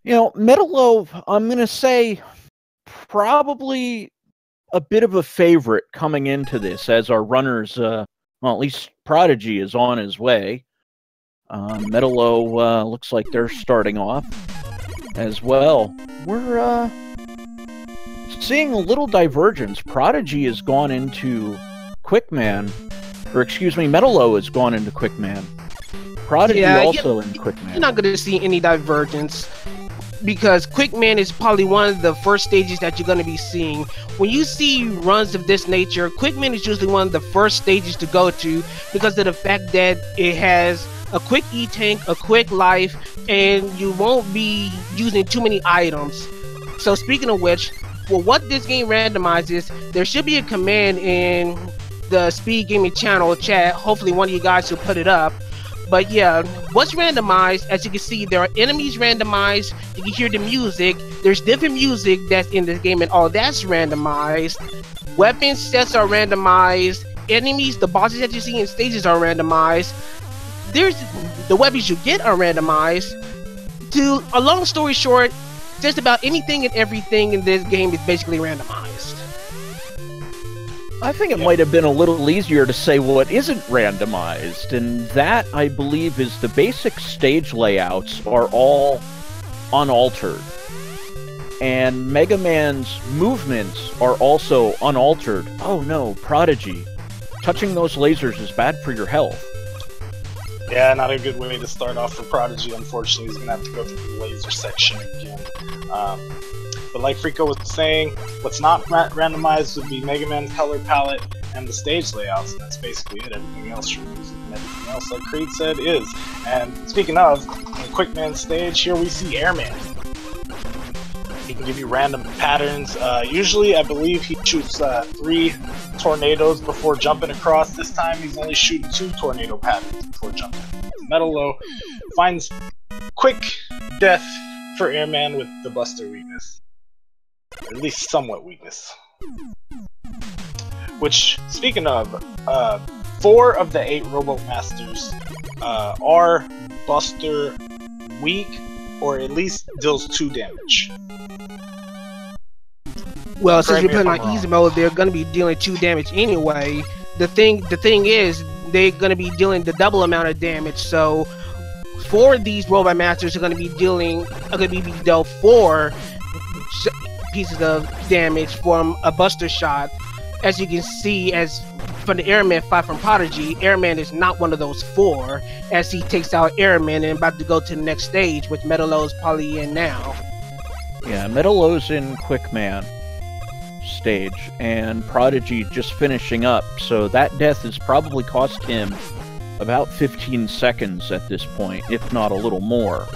You know, MetaLow, I'm going to say probably a bit of a favorite coming into this as our runners, well, at least Prodigy is on his way. MetaLow looks like they're starting off as well. We're seeing a little divergence. Prodigy has gone into Quickman, or excuse me, MetaLow has gone into Quickman. Prodigy also in Quickman. You're not going to see any divergence, because Quickman is probably one of the first stages that you're going to be seeing. When you see runs of this nature, Quickman is usually one of the first stages to go to, because of the fact that it has a quick E-Tank, a quick life, and you won't be using too many items. So speaking of which, for what this game randomizes, there should be a command in the Speed Gaming channel chat. Hopefully one of you guys will put it up. But yeah, what's randomized, as you can see, there are enemies randomized. You can hear the music. There's different music that's in this game, and all that's randomized. Weapon sets are randomized. Enemies, the bosses that you see in stages are randomized. There's the weapons you get are randomized. To a long story short, just about anything and everything in this game is basically randomized. I think it might have been a little easier to say what isn't randomized, and that, I believe, is the basic stage layouts are all unaltered. And Mega Man's movements are also unaltered. Oh no, Prodigy. Touching those lasers is bad for your health. Yeah, not a good way to start off for Prodigy. Unfortunately, he's going to have to go through the laser section again. But like Frico was saying, what's not randomized would be Mega Man's color palette and the stage layouts, and that's basically it. Everything else from music and everything else, like Creed said, is. And speaking of, the Quickman stage, here we see Airman. He can give you random patterns. Usually, I believe he shoots 3 tornadoes before jumping across. This time, he's only shooting 2 tornado patterns before jumping. MetaLow finds quick death for Airman with the Buster weakness. Or at least somewhat weakness. Which, speaking of, 4 of the 8 Robo Masters are Buster weak, or at least deals 2 damage. Well, since you're putting on easy mode, they're going to be dealing 2 damage anyway. The thing is, they're going to be dealing the double amount of damage. So 4 of these Robot Masters are going to be dealt 4 pieces of damage from a Buster shot. As you can see, as from the Airman fight from Prodigy, Airman is not one of those 4, as he takes out Airman and about to go to the next stage, which MetaLow is probably in now. Yeah, MetaLow's in Quickman stage, and Prodigy just finishing up, so that death has probably cost him about 15 seconds at this point, if not a little more.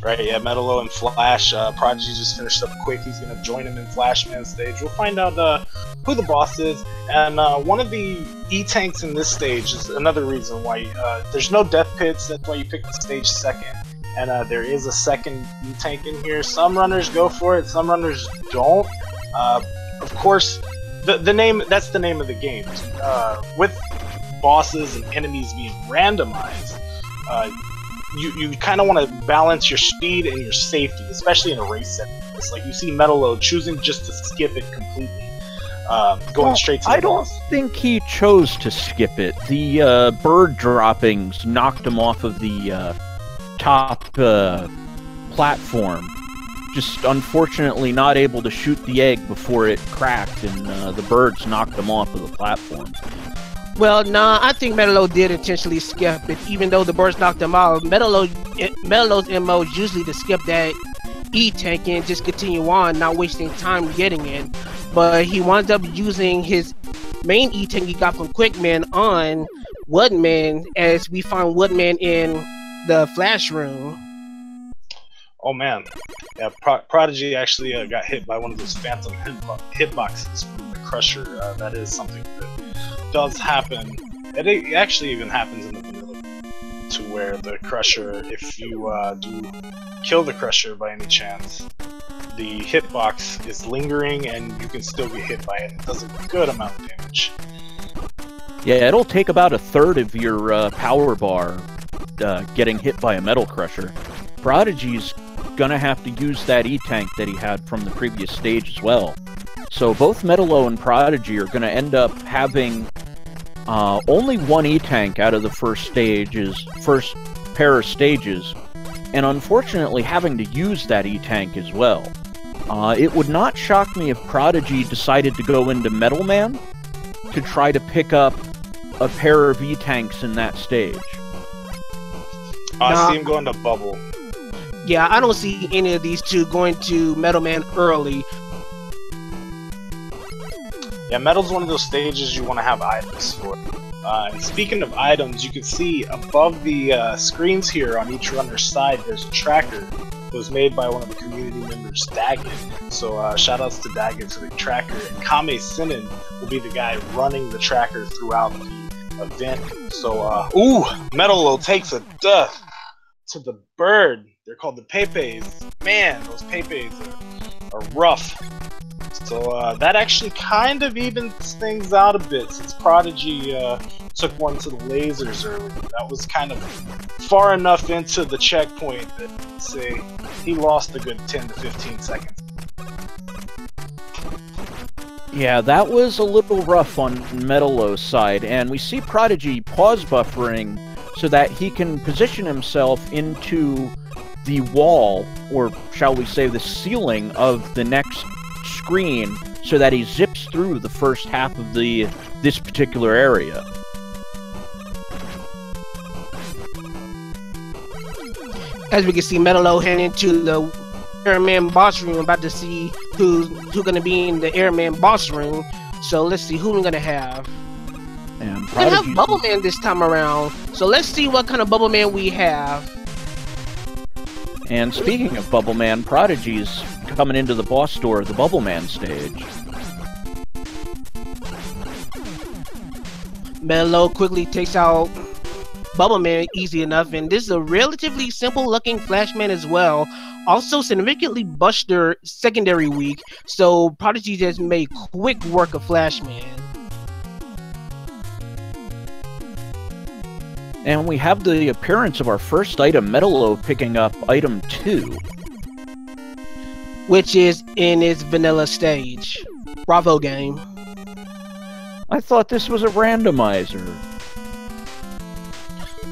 Right, yeah, MetaLow and Flash. Prodigy just finished up quick. He's going to join him in Flashman stage. We'll find out who the boss is. And one of the E-Tanks in this stage is another reason why there's no death pits. That's why you pick the stage second. And there is a second E-Tank in here. Some runners go for it, some runners don't. Of course, that's the name of the game. With bosses and enemies being randomized, you kind of want to balance your speed and your safety, especially in a race setting. It's like you see MetaLow choosing just to skip it completely, going straight to the boss. I don't think he chose to skip it. The bird droppings knocked him off of the top platform. Just unfortunately not able to shoot the egg before it cracked, and the birds knocked him off of the platform. Well, nah, I think MetaLow did intentionally skip it, even though the birds knocked him out. MetaLow's MO is usually to skip that E-Tank and just continue on, not wasting time getting it. But he wound up using his main E-Tank he got from Quickman on Woodman, as we find Woodman in the Flash room. Oh man, yeah, Prodigy actually got hit by one of those phantom hitboxes from the Crusher. That is something that does happen. It actually even happens in the vanilla, to where the Crusher, if you do kill the Crusher by any chance, the hitbox is lingering and you can still get hit by it. It does a good amount of damage. Yeah, it'll take about 1/3 of your power bar getting hit by a Metal Crusher. Prodigy's gonna have to use that E-Tank that he had from the previous stage as well. So both MetaLow and Prodigy are gonna end up having only one E-Tank out of the first pair of stages, and unfortunately having to use that E-Tank as well. It would not shock me if Prodigy decided to go into Metal Man to try to pick up a pair of E-Tanks in that stage. I see him going to Bubble. Yeah, I don't see any of these two going to Metal Man early. Yeah, Metal's one of those stages you want to have items for. And speaking of items, you can see above the screens here on each runner's side, there's a tracker that was made by one of the community members, Daggett. So shoutouts to Daggett for the tracker. And Kame Sinin will be the guy running the tracker throughout the event. So, ooh, MetaLow takes a death to the bird. They're called the Pepes. Man, those Pepes are rough. So that actually kind of evens things out a bit, since Prodigy took one to the lasers early. That was kind of far enough into the checkpoint that, say, he lost a good 10 to 15 seconds. Yeah, that was a little rough on MetaLow's side, and we see Prodigy pause buffering so that he can position himself into the wall, or shall we say the ceiling of the next screen, so that he zips through the first half of this particular area. As we can see, MetaLow heading into the Airman boss room, about to see who's gonna be in the Airman boss room. So let's see who we're gonna have. And We're gonna have Bubble Man this time around. So let's see what kind of Bubble Man we have. And speaking of Bubble Man, Prodigy's coming into the boss door of the Bubble Man stage. MetaLow quickly takes out Bubble Man easy enough, and this is a relatively simple looking Flashman as well. Also significantly Buster secondary weak, so Prodigy just made quick work of Flashman. And we have the appearance of our first item, MetaLow picking up item 2. Which is in its vanilla stage. Bravo game. I thought this was a randomizer.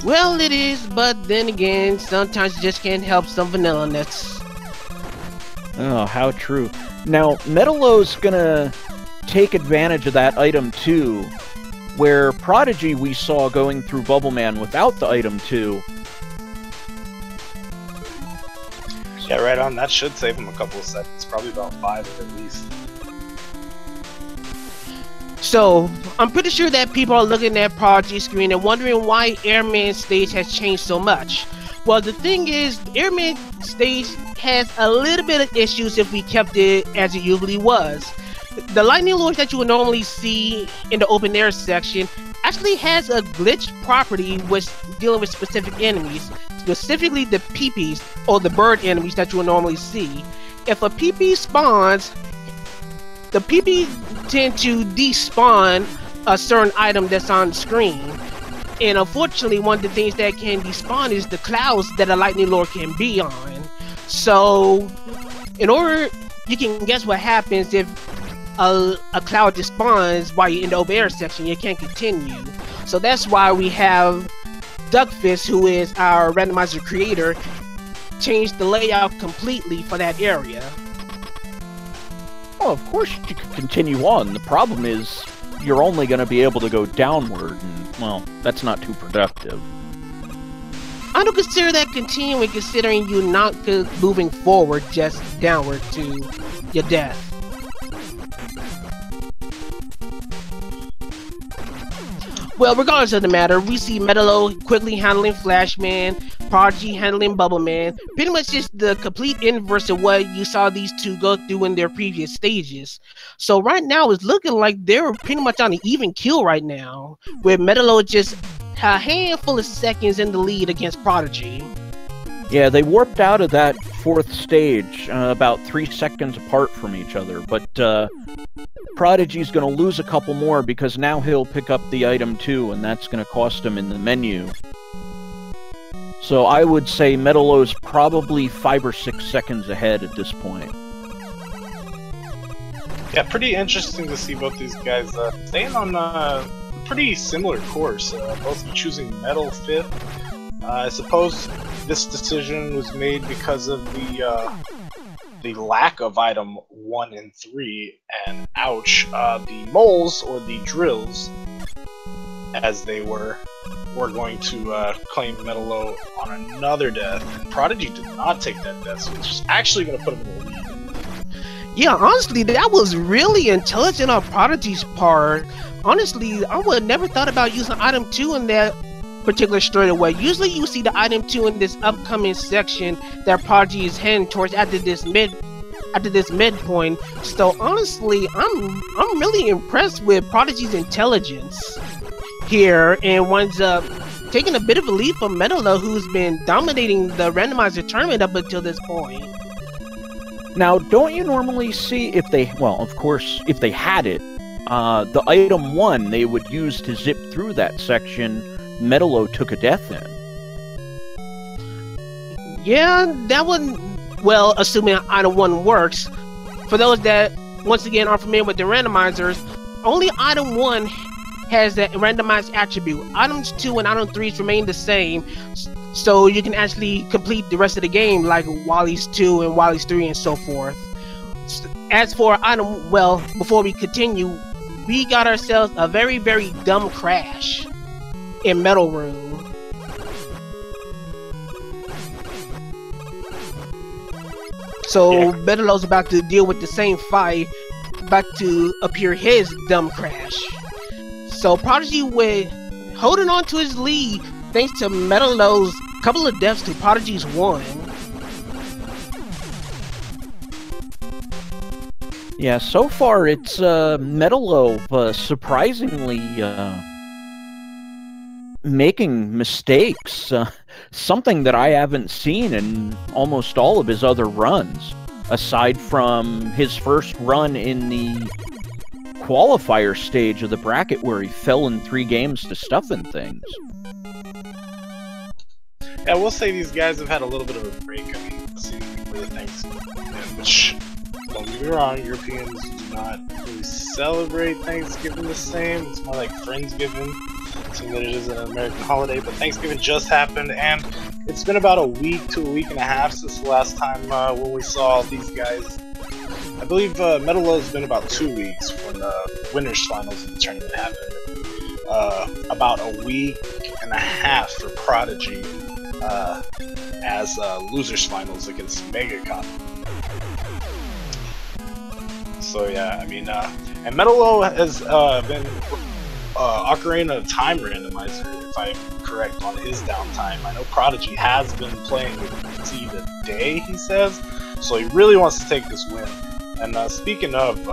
Well, it is, but then again, sometimes you just can't help some vanilla-ness. Oh, how true. Now, MetaLow's gonna take advantage of that item 2, where Prodigy we saw going through Bubble Man without the item 2. Yeah, right on. That should save him a couple of seconds. Probably about 5 at least. So, I'm pretty sure that people are looking at Prodigy screen and wondering why Airman stage has changed so much. Well, the thing is, Airman stage has a little bit of issues if we kept it as it usually was. The lightning lures that you would normally see in the open air section actually has a glitch property which dealing with specific enemies, specifically the peepees or the bird enemies that you would normally see. If a peepee spawns, the peepee tend to despawn a certain item that's on screen. And unfortunately, one of the things that can despawn is the clouds that a lightning lure can be on. So, in order, you can guess what happens if a cloud despawns while you're in the open air section. You can't continue. So that's why we have Duckfist, who is our randomizer creator, change the layout completely for that area. Well, of course you could continue on. The problem is you're only going to be able to go downward, and, well, that's not too productive. I don't consider that continuing, considering you not moving forward, just downward to your death. Well, regardless of the matter, we see MetaLow quickly handling Flashman, Prodigy handling Bubble Man, pretty much just the complete inverse of what you saw these two go through in their previous stages. So right now, it's looking like they're pretty much on an even kill right now, with MetaLow just a handful of seconds in the lead against Prodigy. Yeah, they warped out of that fourth stage about 3 seconds apart from each other, but Prodigy's going to lose a couple more because now he'll pick up the item 2, and that's going to cost him in the menu. So I would say MetaLow's probably 5 or 6 seconds ahead at this point. Yeah, pretty interesting to see both these guys staying on a pretty similar course. Both choosing Metal 5th. I suppose this decision was made because of the lack of item 1 and 3, and ouch, the moles, or the drills, as they were going to claim MetaLow on another death. And Prodigy did not take that death, so it's actually going to put him in the lead. Yeah, honestly, that was really intelligent on Prodigy's part. Honestly, I would have never thought about using item 2 in that particular straightaway. Usually you see the item 2 in this upcoming section that Prodigy is heading towards after this midpoint. So honestly, I'm really impressed with Prodigy's intelligence here, and winds up taking a bit of a lead from MetaLow, who's been dominating the randomizer tournament up until this point. Now, don't you normally see if they, well, of course, if they had it, the item 1 they would use to zip through that section, MetaLow took a death in. Yeah, that one, well, assuming item 1 works. For those that, once again, aren't familiar with the randomizers, only item 1 has that randomized attribute. Items 2 and item 3 remain the same, so you can actually complete the rest of the game like Wally's 2 and Wally's 3 and so forth. As for item, well, before we continue, we got ourselves a very, very dumb crash in Metal Room. So MetaLow's about to deal with the same fight, about to appear his dumb crash. So Prodigy with holding on to his lead thanks to MetaLow's couple of deaths to Prodigy's 1. Yeah, so far it's MetaLow surprisingly making mistakes, something that I haven't seen in almost all of his other runs, aside from his first run in the qualifier stage of the bracket where he fell in 3 games to Stuff and Things. Yeah, we'll say these guys have had a little bit of a break. I mean, seeing the things, which, don't get me wrong, Europeans do not really celebrate Thanksgiving the same. It's more like Friendsgiving, seeing that it is an American holiday. But Thanksgiving just happened, and it's been about a week to a week and a half since the last time when we saw these guys. I believe MetaLow's been about 2 weeks when the winners finals of the tournament happened. About a week and a half for Prodigy as losers finals against MegaCon. So yeah, I mean, and MetaLow has been Ocarina of Time randomizer, if I'm correct, on his downtime. I know Prodigy has been playing with T the day, he says, so he really wants to take this win. And speaking of,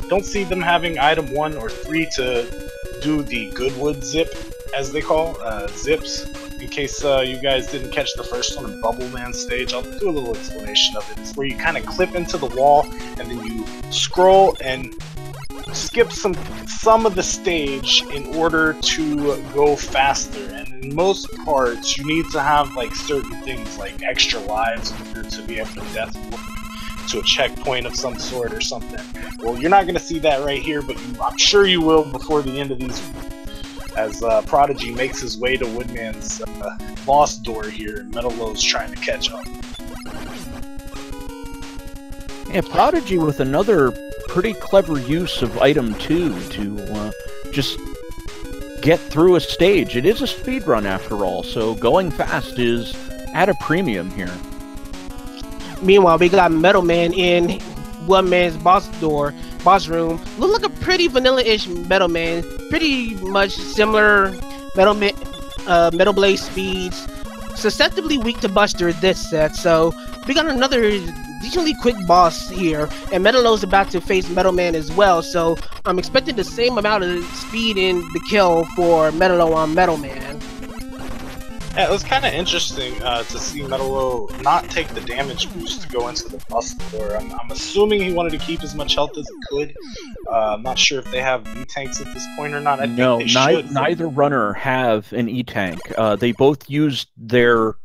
don't see them having item 1 or 3 to do the Goodwood zip, as they call zips. In case you guys didn't catch the first one, Bubble Man stage, I'll do a little explanation of it. It's where you kind of clip into the wall and then you scroll and skip some of the stage in order to go faster. And in most parts, you need to have like certain things like extra lives in order to be able to death to a checkpoint of some sort or something. Well, you're not going to see that right here, but I'm sure you will before the end of these, as Prodigy makes his way to Woodman's lost door here, and MetaLow's trying to catch up. Yeah, Prodigy with another pretty clever use of item 2 to just get through a stage. It is a speedrun after all, so going fast is at a premium here. Meanwhile, we got Metal Man in One Man's boss room. Look like a pretty vanilla-ish Metal Man. Pretty much similar Metal Blade speeds. Susceptibly weak to Buster this set, so we got another decently quick boss here. And MetaLow's about to face Metal Man as well, so I'm expecting the same amount of speed in the kill for MetaLow on Metal Man. Yeah, it was kind of interesting to see MetaLow not take the damage boost to go into the Bustor. I'm assuming he wanted to keep as much health as he could. I'm not sure if they have E-tanks at this point or not. I think they should. Neither runner have an E-tank. They both used their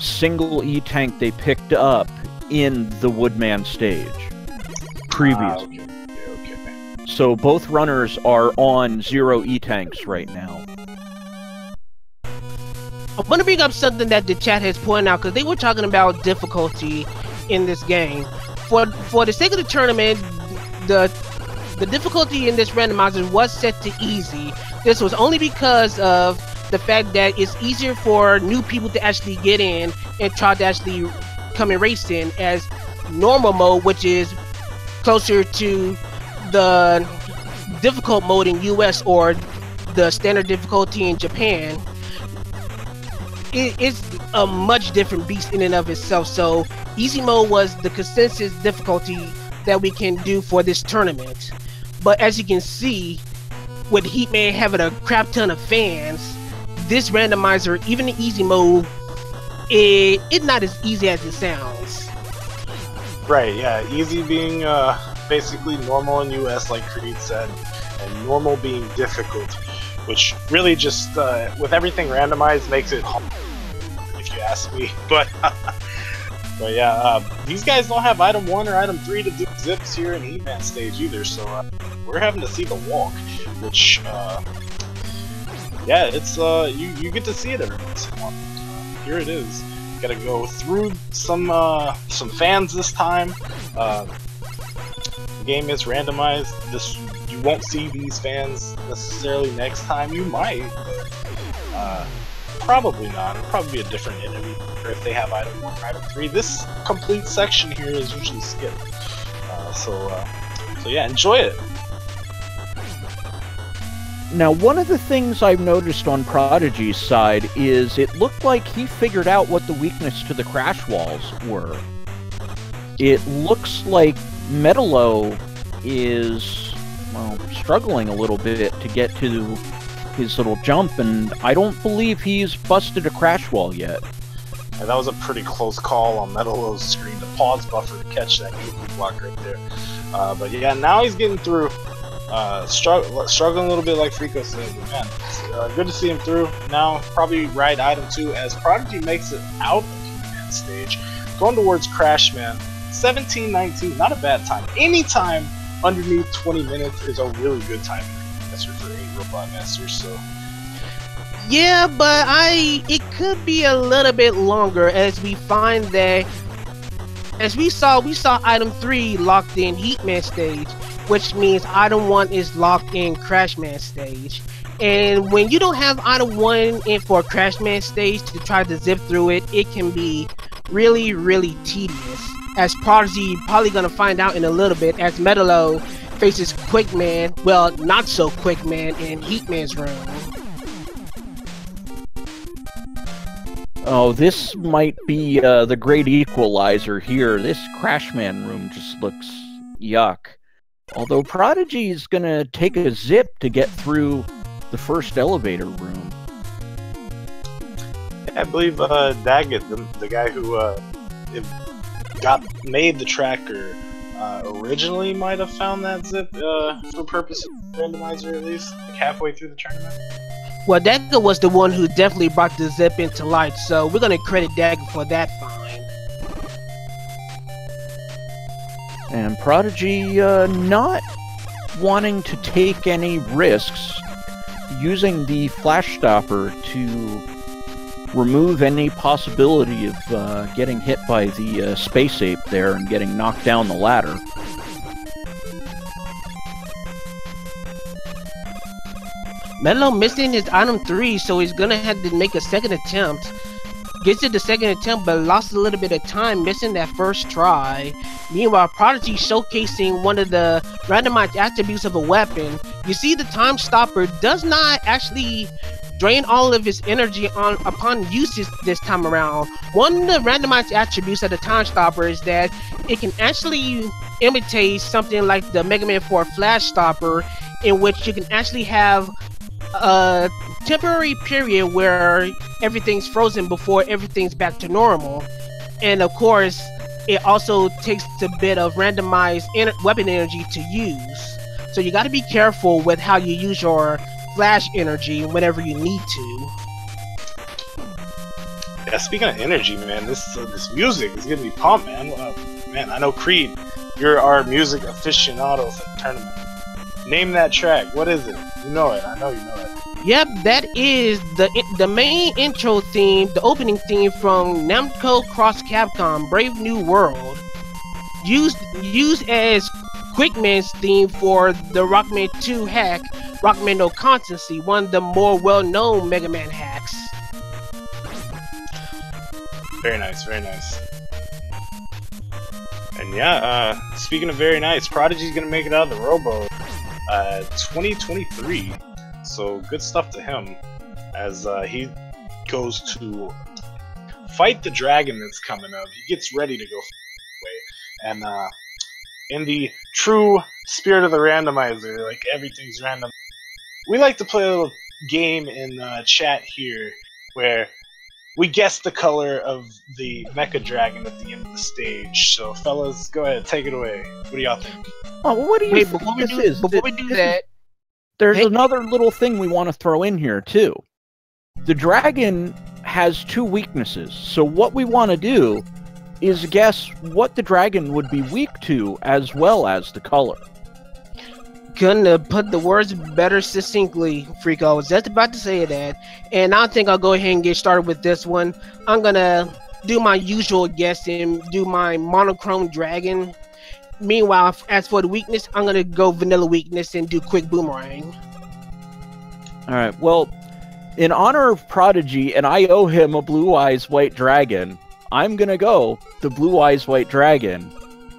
single E-tank they picked up in the Woodman stage previously. Okay. So both runners are on 0 E-tanks right now. I'm gonna bring up something that the chat has pointed out because they were talking about difficulty in this game. For the sake of the tournament, the difficulty in this randomizer was set to easy. This was only because of the fact that it's easier for new people to actually get in and try to actually come and race in, as normal mode, which is closer to the difficult mode in US or the standard difficulty in Japan. It's a much different beast in and of itself. So easy mode was the consensus difficulty that we can do for this tournament. But as you can see, with Heatman having a crap ton of fans, this randomizer, even in easy mode, it's not as easy as it sounds. Right, yeah. Easy being basically normal in US, like Creed said, and normal being difficult, which really just, with everything randomized, makes it hard, if you ask me. But yeah, these guys don't have item 1 or item 3 to do zips here in Heatman stage either, so we're having to see the walk, which, yeah, it's, you get to see it every once in a while. Here it is. Gotta go through some fans this time. The game is randomized. You won't see these fans necessarily next time. You might, but probably not. It'll probably be a different enemy, or if they have item 1 or item 3. This complete section here is usually skipped. So yeah, enjoy it. Now, one of the things I've noticed on Prodigy's side is it looked like he figured out what the weakness to the crash walls were. It looks like MetaLow is, well, struggling a little bit to get to his little jump, and I don't believe he's busted a crash wall yet. Yeah, that was a pretty close call on MetaLow's screen, the pause buffer to catch that goofy block right there. But yeah, now he's getting through. Struggling a little bit, like Frico said, but man, it's, good to see him through. Now, probably ride item 2 as Prodigy makes it out of the Heatman stage, going towards Crashman. 17:19, not a bad time. Any time underneath 20 minutes is a really good time for 8 Robot Masters. So yeah, but it could be a little bit longer, as we find that, as we saw item 3 locked in Heatman stage, which means item 1 is locked in Crashman stage. And when you don't have item 1 in for Crashman stage to try to zip through it, it can be really, really tedious. As Prodigy probably gonna find out in a little bit, as MetaLow faces Quickman, well, not so Quickman in Heatman's room. Oh, this might be the great equalizer here. This Crashman room just looks yuck. Although Prodigy is gonna take a zip to get through the first elevator room. I believe Daggett, the guy who made the tracker, originally might have found that zip for purposes of randomizer, at least like halfway through the tournament. Well, Daggett was the one who definitely brought the zip into light, so we're gonna credit Daggett for that find. And Prodigy not wanting to take any risks, using the flash stopper to remove any possibility of getting hit by the space ape there and getting knocked down the ladder. MetaLow missing his item 3, so he's gonna have to make a second attempt. Gets it the second attempt, but lost a little bit of time missing that first try. Meanwhile, Prodigy showcasing one of the randomized attributes of a weapon. You see, the time stopper does not actually drain all of his energy upon usage this time around. One of the randomized attributes of the time stopper is that it can actually imitate something like the Mega Man 4 flash stopper, in which you can actually have a temporary period where everything's frozen before everything's back to normal. And of course, it also takes a bit of randomized weapon energy to use. So you got to be careful with how you use your flash energy whenever you need to. Yeah, speaking of energy, man, this music is gonna be pumped, man. Man, I know Creed, you're our music aficionado for the tournament. Name that track. What is it? You know it. I know you know it. Yep, that is the main intro theme, the opening theme from Namco Cross Capcom Brave New World, used as Quickman's theme for the Rockman 2 hack, Rockman No Constancy, one of the more well-known Mega Man hacks. Very nice, very nice. And yeah, speaking of very nice, Prodigy's gonna make it out of the Robo 2023. So good stuff to him as he goes to fight the dragon that's coming up. He gets ready to go away. And in the true spirit of the randomizer, like everything's random, we like to play a little game in chat here where we guess the color of the mecha dragon at the end of the stage. So, fellas, go ahead, take it away. What do y'all think? Oh, well, what do you Wait, think before we do this that, there's hey. another little thing we want to throw in here, too. The dragon has two weaknesses, so what we want to do is guess what the dragon would be weak to, as well as the color. couldn't have put the words better succinctly, Freako. I was just about to say that. And I think I'll go ahead and get started with this one. I'm gonna do my usual guess and do my monochrome dragon. Meanwhile, as for the weakness, I'm gonna go vanilla weakness and do quick boomerang. Alright, well, in honor of Prodigy, and I owe him a Blue Eyes White Dragon, I'm gonna go the Blue Eyes White Dragon.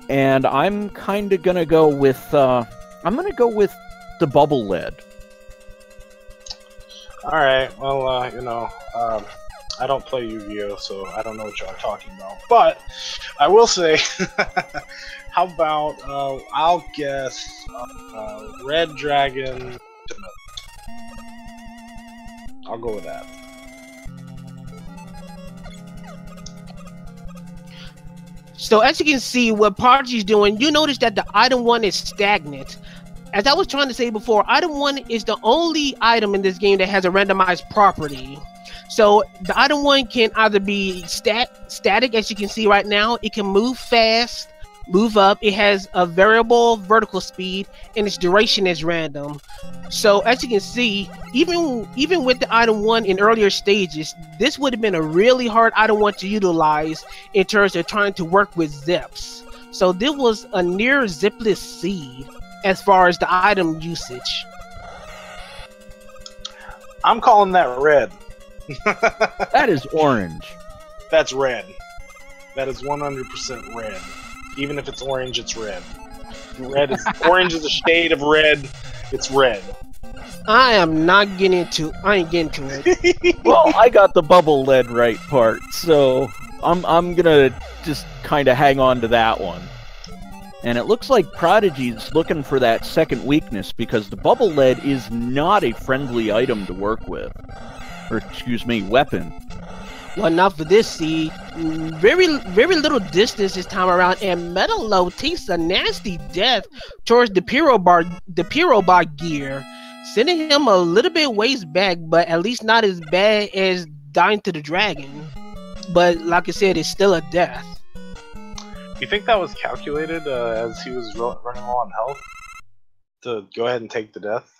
And I'm kinda gonna go with, I'm gonna go with the Bubble Lid. Alright, well, you know, I don't play Yu-Gi-Oh, so I don't know what y'all are talking about. But, I will say, how about, I'll guess, Red Dragon. I'll go with that. So as you can see, what Prodigy's doing, you notice that the item 1 is stagnant. As I was trying to say before, item 1 is the only item in this game that has a randomized property. So the item 1 can either be static, as you can see right now. It can move fast, move up. It has a variable vertical speed, and its duration is random. So as you can see, even with the item 1 in earlier stages, this would have been a really hard item 1 to utilize in terms of trying to work with zips. So this was a near zipless seed as far as the item usage. I'm calling that red. That is orange. That's red. That is 100% red. Even if it's orange, it's red. Red is orange is a shade of red. It's red. I am not getting into. I ain't getting to it. Well, I got the Bubble Lid right part, so I'm gonna just kind of hang on to that one. And it looks like Prodigy's looking for that second weakness because the Bubble Lid is not a friendly item to work with. Or, excuse me, weapon. Well, not for this seed. Very little distance this time around, and MetaLow takes a nasty death towards the Pirobot gear, sending him a little bit ways back, but at least not as bad as dying to the dragon. But like I said, it's still a death. You think that was calculated as he was running low on health to go ahead and take the death?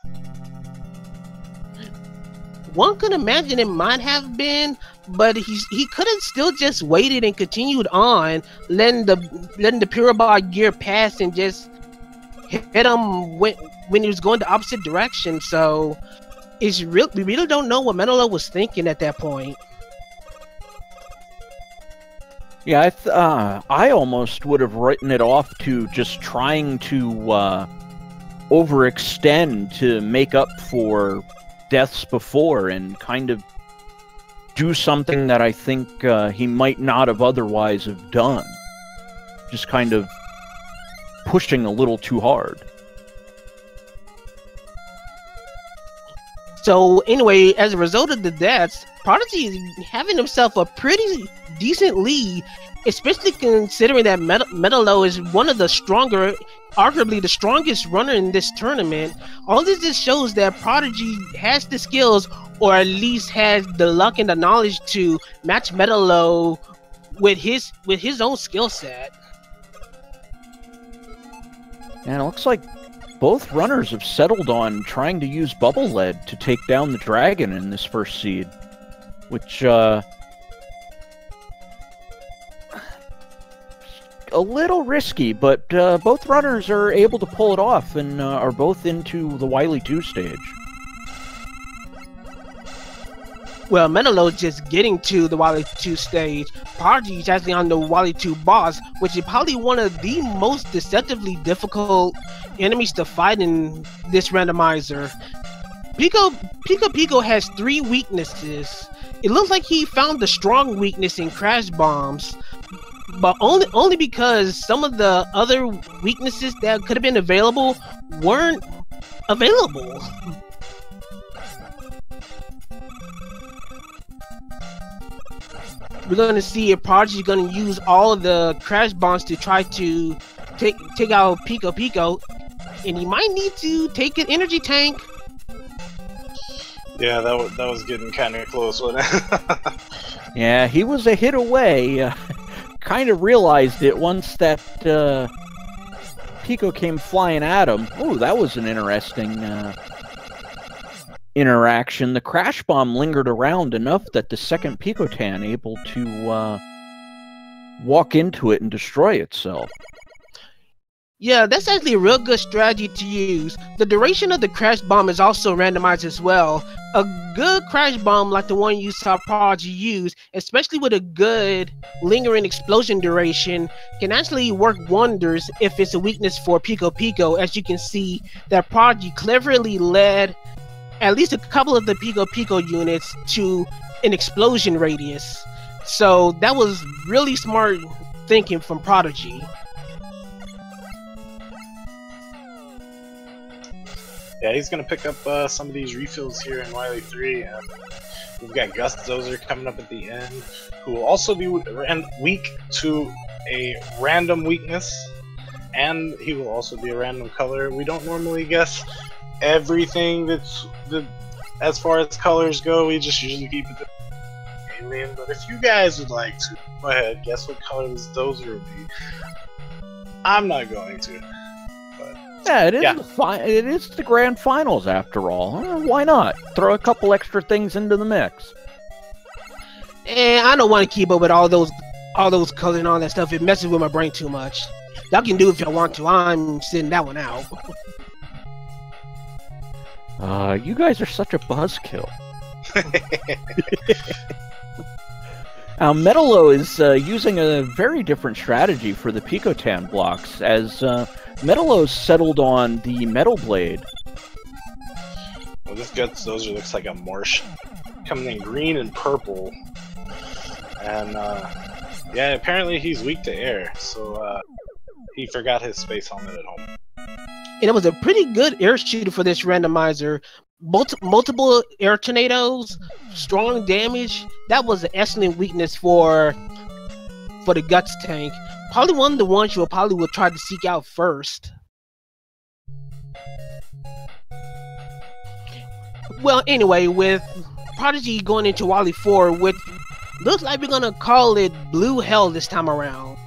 One could imagine it might have been, but he could have still just waited and continued on, letting the Pirobot gear pass and just hit him when he was going the opposite direction. So we really don't know what MetaLow was thinking at that point. Yeah, I almost would have written it off to just trying to overextend to make up for deaths before and kind of do something that I think he might not have otherwise have done. Just kind of pushing a little too hard. So anyway, as a result of the deaths, Prodigy is having himself a pretty decent lead, especially considering that MetaLow is one of the stronger, arguably the strongest runner in this tournament. All this just shows that Prodigy has the skills, or at least has the luck and the knowledge to match MetaLow with his own skill set. And it looks like both runners have settled on trying to use Bubble Lead to take down the dragon in this first seed, which, a little risky, but both runners are able to pull it off and are both into the Wily 2 stage. Well, MetaLow just getting to the Wily 2 stage. Prodigy is actually on the Wily 2 boss, which is probably one of the most deceptively difficult enemies to fight in this randomizer. Pico has 3 weaknesses. It looks like he found the strong weakness in crash bombs, but only because some of the other weaknesses that could have been available weren't available. We're going to see if Prodigy is going to use all of the crash bombs to try to take out Pico, and he might need to take an energy tank. Yeah, that was getting kind of close, wasn't it? Yeah, he was a hit away. Kind of realized it once that Pico came flying at him. Oh, that was an interesting interaction. The crash bomb lingered around enough that the second Picotan able to walk into it and destroy itself. Yeah, that's actually a real good strategy to use. The duration of the crash bomb is also randomized as well. A good crash bomb like the one you saw Prodigy use, especially with a good lingering explosion duration, can actually work wonders if it's a weakness for Pico. As you can see, that Prodigy cleverly led at least a couple of the Pico units to an explosion radius. So that was really smart thinking from Prodigy. Yeah, he's gonna pick up some of these refills here in Wily 3. We've got Gus Dozer coming up at the end, who will also be weak to a random weakness, and he will also be a random color. We don't normally guess everything as far as colors go. We just usually keep it to alien. But if you guys would like to, go ahead, guess what color this Dozer will be. I'm not going to. Yeah, it is the grand finals after all. Why not? Throw a couple extra things into the mix. And I don't want to keep up with all those colors and all that stuff. It messes with my brain too much. Y'all can do it if y'all want to. I'm sitting that one out. You guys are such a buzzkill. Now, MetaLow is using a very different strategy for the Picotan blocks, as MetaLow settled on the Metal Blade. Well, this Guts Dozer looks like a Martian, coming in green and purple. And, yeah, apparently he's weak to air, so he forgot his space helmet at home. And it was a pretty good air shooter for this randomizer. Multiple air tornadoes, strong damage. That was an excellent weakness for the Guts tank. Probably one of the ones you will try to seek out first. Well, anyway, with Prodigy going into Wily 4, which looks like we're gonna call it Blue Hell this time around.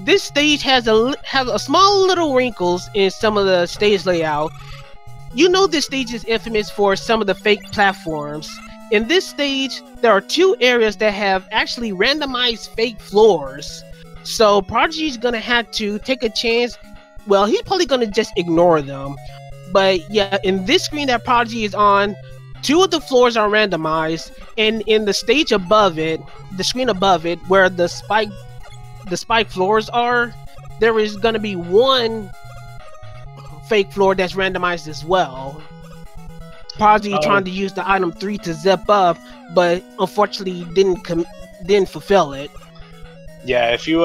This stage has a small little wrinkles in some of the stage layout. You know this stage is infamous for some of the fake platforms. In this stage, there are 2 areas that have actually randomized fake floors. So Prodigy's gonna have to take a chance. Well, he's probably gonna just ignore them. But yeah, in this screen that Prodigy is on, 2 of the floors are randomized, and in the stage above it, the screen above it, where the spike floors are, there is gonna be 1 fake floor that's randomized as well. Prodigy trying to use the item 3 to zip up, but unfortunately didn't fulfill it. Yeah, if you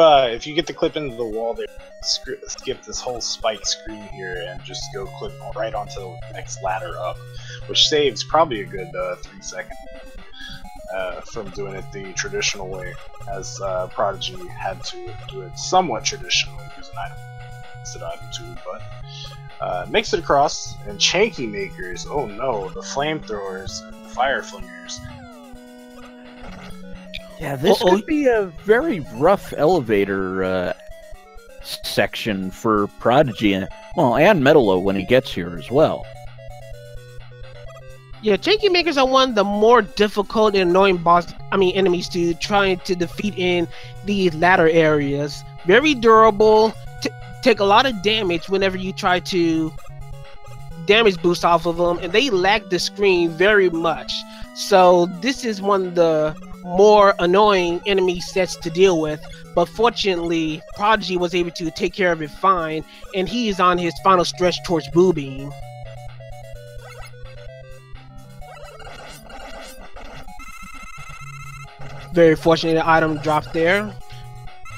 get the clip into the wall there, skip this whole spike screen here and just go clip right onto the next ladder up, which saves probably a good 3 seconds. from doing it the traditional way, as Prodigy had to do it somewhat traditionally using item instead of item 2, but makes it across, and Chanky Makers, oh no, the flamethrowers, the fire flingers. Yeah, this could be a very rough elevator section for Prodigy, and MetaLow when he gets here as well. Yeah, Janky Makers are one of the more difficult and annoying enemies to try to defeat in the latter areas. Very durable, take a lot of damage whenever you try to damage boost off of them, and they lag the screen very much. So this is one of the more annoying enemy sets to deal with, but fortunately Prodigy was able to take care of it fine, and he is on his final stretch towards Boo Beam. Very fortunate item dropped there.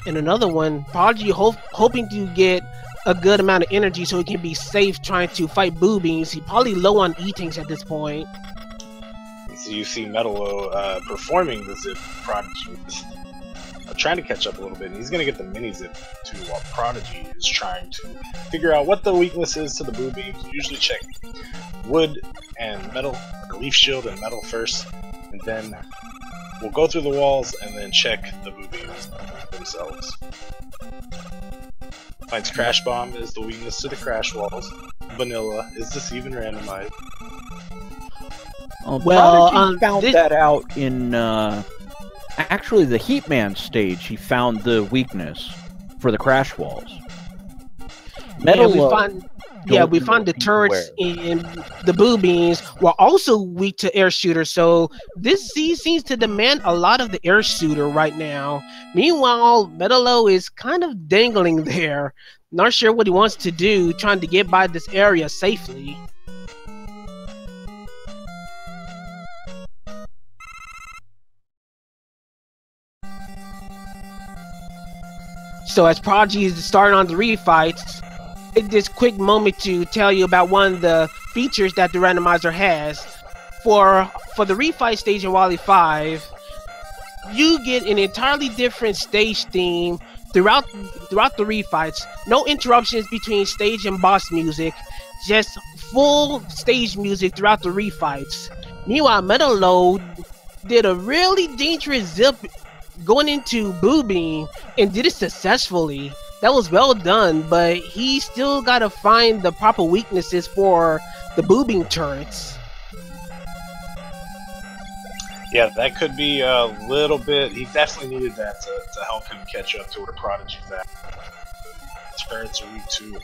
And another one, Prodigy hoping to get a good amount of energy so he can be safe trying to fight Boo Beams. He's probably low on E-Tanks at this point. So you see MetaLow performing the zip. Prodigy is trying to catch up a little bit, and he's going to get the mini zip too, while Prodigy is trying to figure out what the weakness is to the Boo Beams. Usually check wood and metal, like a leaf shield and metal first, and then we'll go through the walls and then check the Boo Beams themselves. Finds Crash Bomb is the weakness to the crash walls. Vanilla is Deceive and Randomize. Prodigy found that out in actually the Heatman stage. He found the weakness for the crash walls. We find the turrets in the Boo Beams were also weak to air shooter, so this seems to demand a lot of the air shooter right now. Meanwhile, MetaLow is kind of dangling there, not sure what he wants to do, trying to get by this area safely. So as Prodigy is starting on the refights, take this quick moment to tell you about one of the features that the randomizer has. For the refight stage in Wily 5, you get an entirely different stage theme throughout the refights. No interruptions between stage and boss music, just full stage music throughout the refights. Meanwhile, MetaLow did a really dangerous zip going into Boo Beam and did it successfully. That was well done, but he still gotta find the proper weaknesses for the Boo Beam turrets. Yeah, that could be a little bit. He definitely needed that to help him catch up to where Prodigy's at. Turrets are weak too,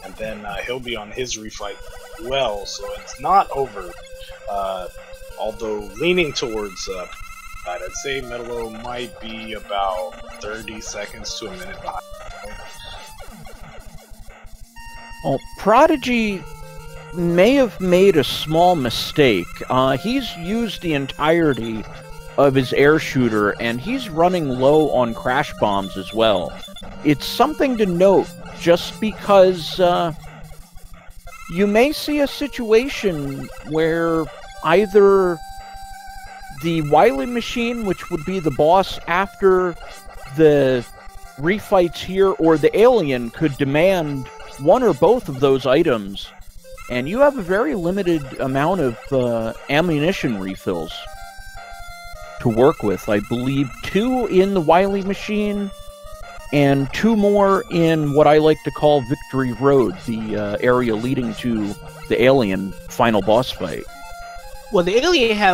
and then he'll be on his refight well, so it's not over. Although leaning towards I'd say MetaLow might be about 30 seconds to a minute behind. Well, Prodigy may have made a small mistake. He's used the entirety of his air shooter, and he's running low on crash bombs as well. It's something to note, just because you may see a situation where either the Wily Machine, which would be the boss after the refights here, or the Alien could demand one or both of those items, and you have a very limited amount of ammunition refills to work with. I believe 2 in the Wily Machine, and 2 more in what I like to call Victory Road, the area leading to the Alien final boss fight. Well, the Alien had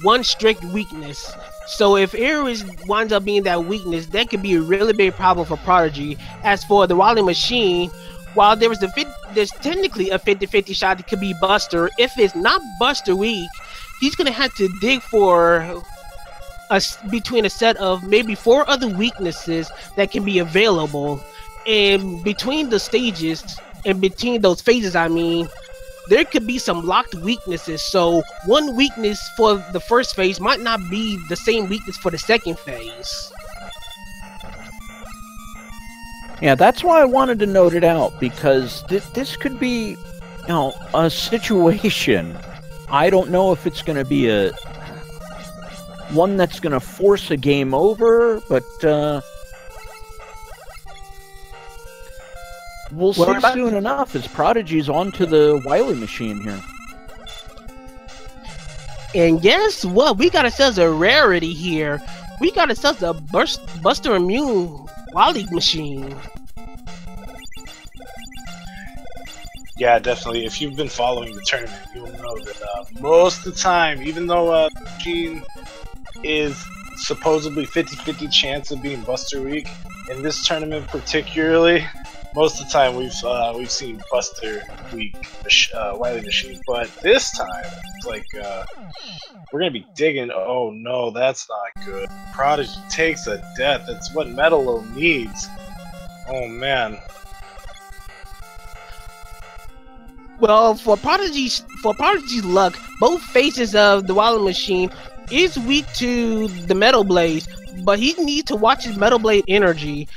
one strict weakness, so if air winds up being that weakness, that could be a really big problem for Prodigy. As for the Wily Machine, while there's technically a 50-50 shot it could be Buster, if it's not Buster weak, he's gonna have to dig for between a set of maybe 4 other weaknesses that can be available, and between the stages and between those phases, I mean, there could be some locked weaknesses, so one weakness for the first phase might not be the same weakness for the second phase. Yeah, that's why I wanted to note it out, because this could be, a situation. I don't know if it's going to be one that's going to force a game over, but we'll see soon enough as Prodigy's onto the Wily machine here. And guess what? We got ourselves a rarity here. We got ourselves a Buster Immune Wily machine. Yeah, definitely. If you've been following the tournament, you'll know that most of the time, even though machine is supposedly 50-50 chance of being Buster Week, in this tournament particularly, most of the time we've seen Buster Week Wily machine. But this time, it's like we're gonna be digging. Oh no, that's not good. Prodigy takes a death. That's what MetaLow needs. Oh man. Well, for Prodigy's luck, both faces of the Wily machine is weak to the Metal Blades, but he needs to watch his Metal Blade energy.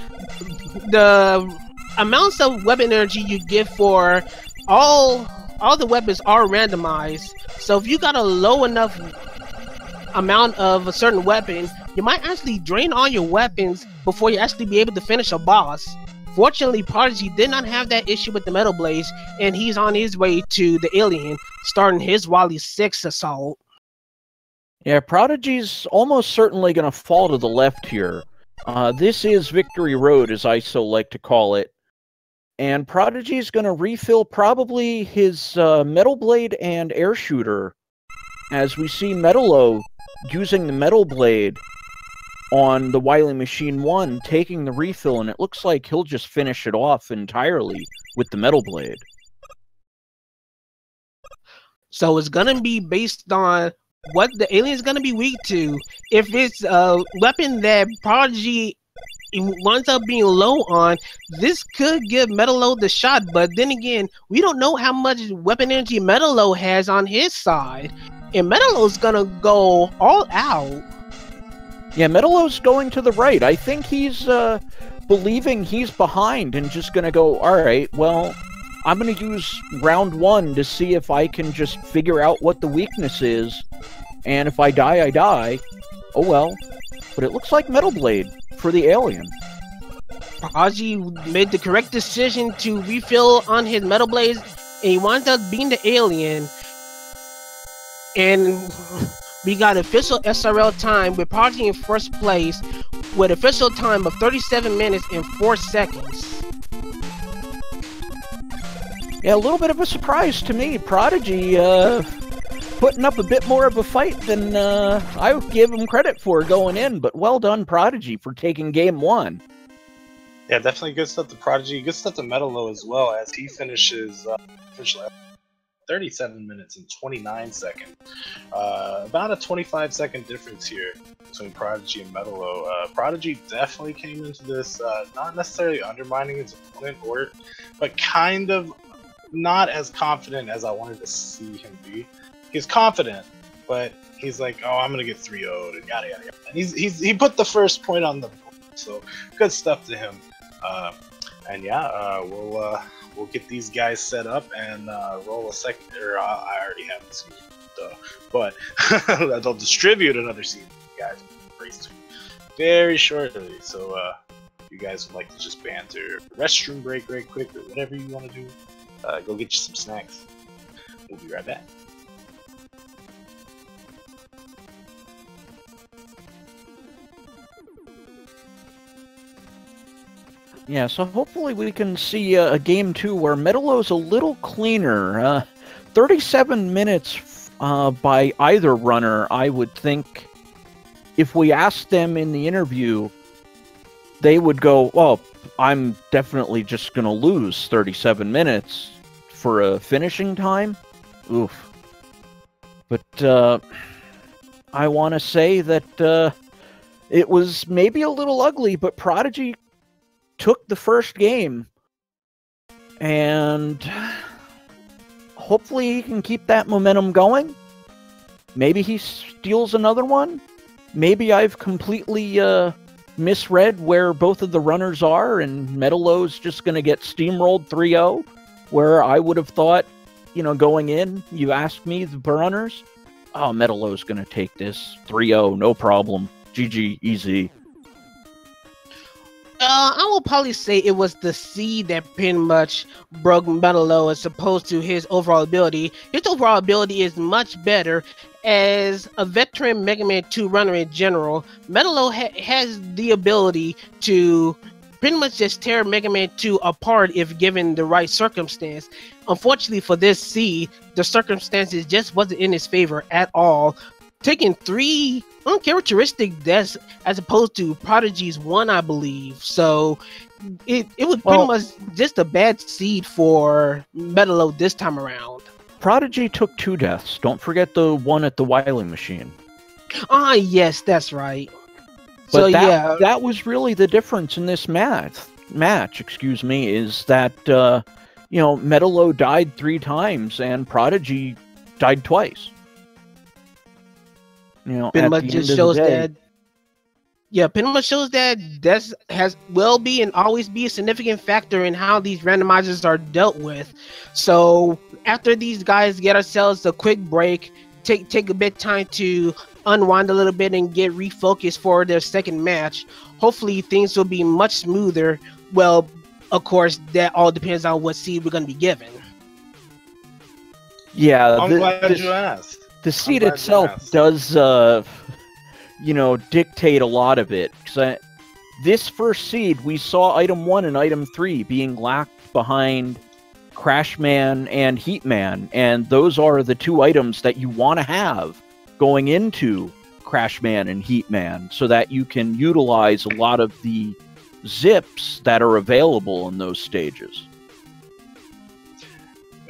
The amounts of weapon energy you get for all the weapons are randomized. So if you got a low enough amount of a certain weapon, you might actually drain all your weapons before you actually be able to finish a boss. Fortunately, Prodigy did not have that issue with the Metal Blades, and he's on his way to the Alien, starting his Wily 6 assault. Yeah, Prodigy's almost certainly going to fall to the left here. This is Victory Road, as I so like to call it. And Prodigy's going to refill probably his Metal Blade and Air Shooter, as we see MetaLow using the Metal Blade on the Wily Machine 1, taking the refill, and it looks like he'll just finish it off entirely with the Metal Blade. So it's going to be based on what the alien's going to be weak to. If it's a weapon that Prodigy winds up being low on, this could give MetaLow the shot, but then again, we don't know how much weapon energy MetaLow has on his side, and MetaLow's going to go all out. Yeah, MetaLow's going to the right. I think he's believing he's behind and just going to go, alright, well, I'm going to use round 1 to see if I can just figure out what the weakness is, and if I die, I die. Oh well. But it looks like Metal Blade for the Alien. Prodigy made the correct decision to refill on his Metal Blades, and he winds up being the Alien. And we got official SRL time with Prodigy in first place with official time of 37 minutes and 4 seconds. Yeah, a little bit of a surprise to me. Prodigy putting up a bit more of a fight than I would give him credit for going in, but well done, Prodigy, for taking game 1. Yeah, definitely good stuff to Prodigy. Good stuff to MetaLow as well, as he finishes official 37 minutes and 29 seconds. About a 25-second difference here between Prodigy and MetaLow. Prodigy definitely came into this not necessarily undermining his opponent, but kind of not as confident as I wanted to see him be. He's confident, but he's like, oh, I'm gonna get 3-0'd and yada yada yada. And he put the first point on the board, so good stuff to him. And yeah, we'll get these guys set up and roll a second. Or I already have the season, but they'll distribute another season, guys. Very shortly. So if you guys would like to just banter, restroom break right quick, or whatever you want to do, go get you some snacks. We'll be right back. Yeah, so hopefully we can see a game 2 where MetaLow's a little cleaner. 37 minutes by either runner, I would think. If we asked them in the interview, they would go, well, I'm definitely just going to lose 37 minutes for a finishing time. Oof. But I want to say that it was maybe a little ugly, but Prodigy took the first game, and hopefully he can keep that momentum going. Maybe he steals another one. Maybe I've completely misread where both of the runners are, and MetaLow's just going to get steamrolled 3-0, where I would have thought, you know, going in, you asked me, the runners, Oh, MetaLow's gonna take this 3-0, no problem. GG, easy. I will probably say it was the seed that pretty much broke MetaLow as opposed to his overall ability. His overall ability is much better. As a veteran Mega Man 2 runner in general, MetaLow has the ability to pretty much just tear Mega Man 2 apart if given the right circumstance. Unfortunately for this seed, the circumstances just wasn't in his favor at all. Taking 3 uncharacteristic deaths as opposed to Prodigy's 1, I believe. So it was pretty much just a bad seed for MetaLow this time around. Prodigy took 2 deaths. Don't forget the one at the Wily machine. Ah, yes, that's right. But so yeah, that was really the difference in this match. Excuse me, is that MetaLow died 3 times and Prodigy died twice. Pretty much just shows that. Yeah, pretty much shows that death will be and always be a significant factor in how these randomizers are dealt with. So after these guys get ourselves a quick break, take a bit time to unwind a little bit and get refocused for their second match. Hopefully things will be much smoother. Well, of course, that all depends on what seed we're going to be given. Yeah, I'm glad you asked. The seed itself does, dictate a lot of it. This first seed, we saw Item 1 and Item 3 being locked behind Crashman and Heatman, and those are the 2 items that you want to have going into Crashman and Heatman so that you can utilize a lot of the zips that are available in those stages.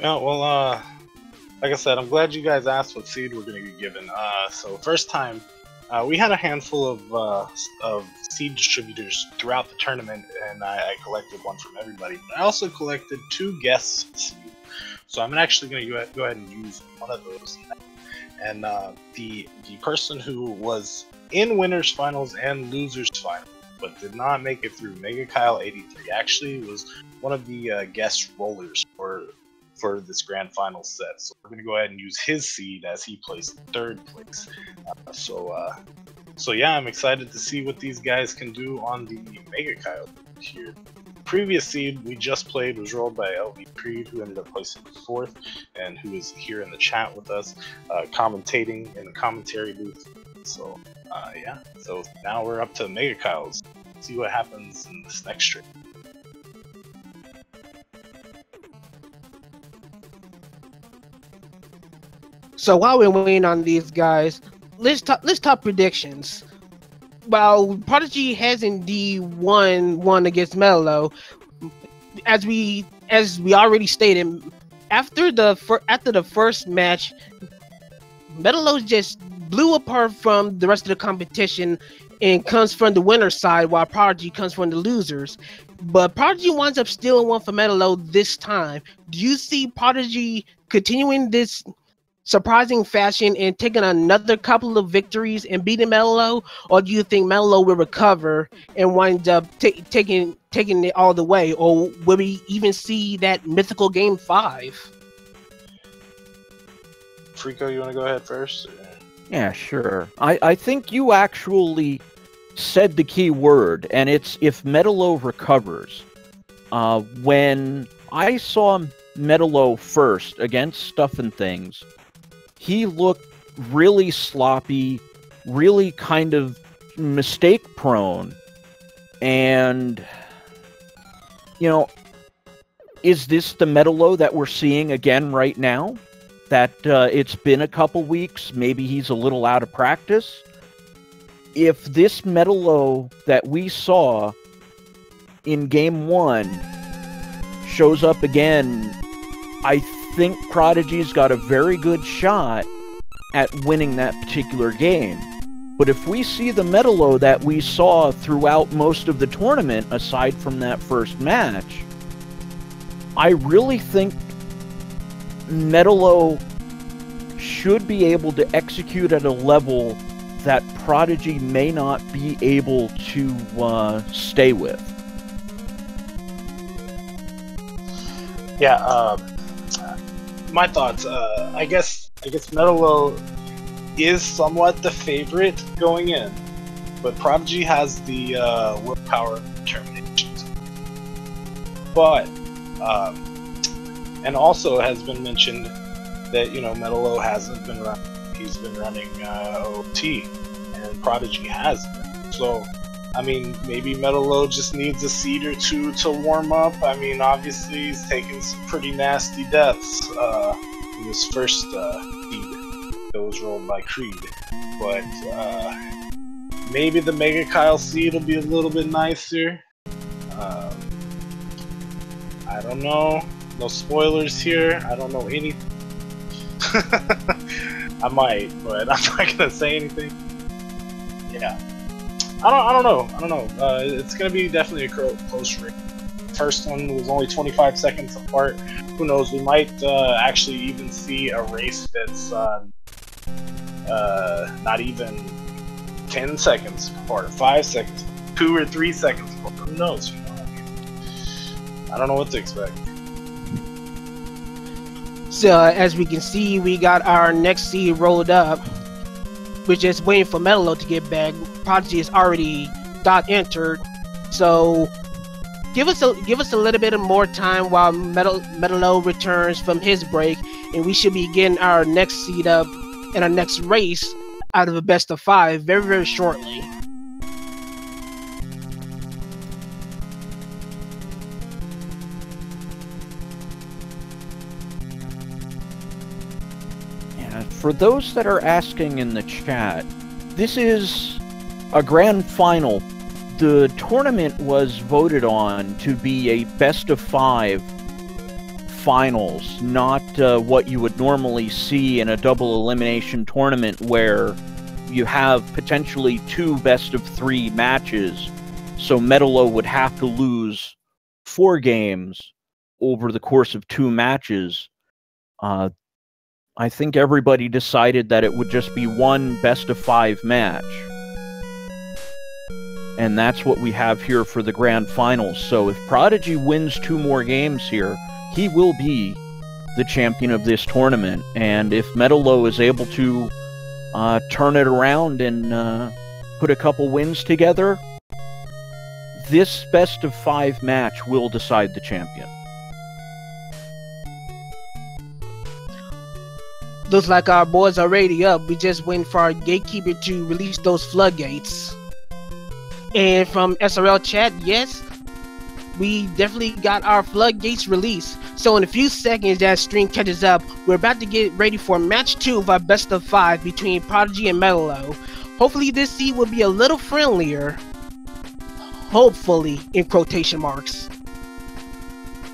Yeah, well, like I said, I'm glad you guys asked what seed we're going to be given. So first time, we had a handful of seed distributors throughout the tournament, and I collected one from everybody. But I also collected 2 guest seed. So I'm actually going to go ahead and use one of those. And the person who was in winners finals and losers finals, but did not make it through, Mega Kyle 83, actually was one of the guest rollers for this grand final set. So we're going to go ahead and use his seed as he placed 3rd place. So yeah, I'm excited to see what these guys can do on the Mega Kyle here. Previous seed we just played was rolled by LV Creed, who ended up placing 4th, and who is here in the chat with us, commentating in the commentary booth. So yeah, so now we're up to Mega Kyles. See what happens in this next stream. So while we're waiting on these guys, let's talk predictions. Well, Prodigy has indeed won against MetaLow, as we already stated. After the first match, MetaLow just blew apart from the rest of the competition and comes from the winner's side, while Prodigy comes from the losers. But Prodigy winds up stealing one from MetaLow this time. Do you see Prodigy continuing this surprising fashion and taking another couple of victories and beating MetaLow, or do you think MetaLow will recover and wind up taking it all the way, or will we even see that mythical Game 5? Frico, you want to go ahead first? Yeah, sure. I think you actually said the key word, and it's if MetaLow recovers. When I saw MetaLow first against Stuff and Things, he looked really sloppy, really kind of mistake-prone. And, is this the MetaLow that we're seeing again right now? That it's been a couple weeks, maybe he's a little out of practice? If this MetaLow that we saw in Game 1 shows up again, I think Prodigy's got a very good shot at winning that particular game. But if we see the MetaLow that we saw throughout most of the tournament, aside from that first match, I really think MetaLow should be able to execute at a level that Prodigy may not be able to stay with. Yeah, my thoughts. I guess MetaLow is somewhat the favorite going in, but Prodigy has the willpower and determination. But and also it has been mentioned that, you know, MetaLow hasn't been running. He's been running OT, and Prodigy hasn't. So, I mean, maybe MetaLow just needs a seed or two to warm up. I mean, obviously he's taken some pretty nasty deaths in his first seed that was rolled by Creed. But maybe the Mega Kyle seed will be a little bit nicer. I don't know. No spoilers here. I don't know anything. I might, but I'm not gonna say anything. Yeah. I don't know. It's gonna be definitely a close race. First one was only 25 seconds apart. Who knows? We might actually even see a race that's not even 10 seconds apart, 5 seconds, 2 or 3 seconds apart. Who knows? You know? I don't know what to expect. So as we can see, we got our next seed rolled up. We're just waiting for MetaLow to get back. Prodigy has already got entered, so give us a little bit of more time while MetaLow returns from his break, and we should be getting our next seed up in our next race out of a best of 5 very, very shortly. For those that are asking in the chat, this is a grand final. The tournament was voted on to be a best of 5 finals, not what you would normally see in a double elimination tournament where you have potentially 2 best of 3 matches. So MetaLow would have to lose 4 games over the course of 2 matches. I think everybody decided that it would just be 1 best of 5 match. And that's what we have here for the grand finals. So if Prodigy wins 2 more games here, he will be the champion of this tournament. And if MetaLow is able to turn it around and put a couple wins together, this best of 5 match will decide the champion. Looks like our boys are already up. We just waiting for our gatekeeper to release those floodgates. And from SRL chat, yes, we definitely got our floodgates released. So in a few seconds that stream catches up, we're about to get ready for match 2 of our best of 5 between Prodigy and MetaLow. Hopefully this seed will be a little friendlier. Hopefully, in quotation marks.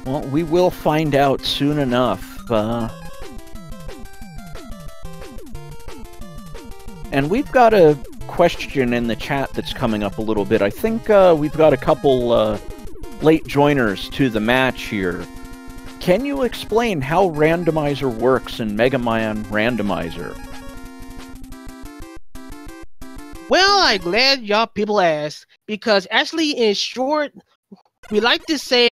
Well, we will find out soon enough. And we've got a question in the chat that's coming up a little bit. I think we've got a couple late joiners to the match here. Can you explain how Randomizer works in Mega Man Randomizer? Well, I'm glad y'all people asked, because actually in short, we like to say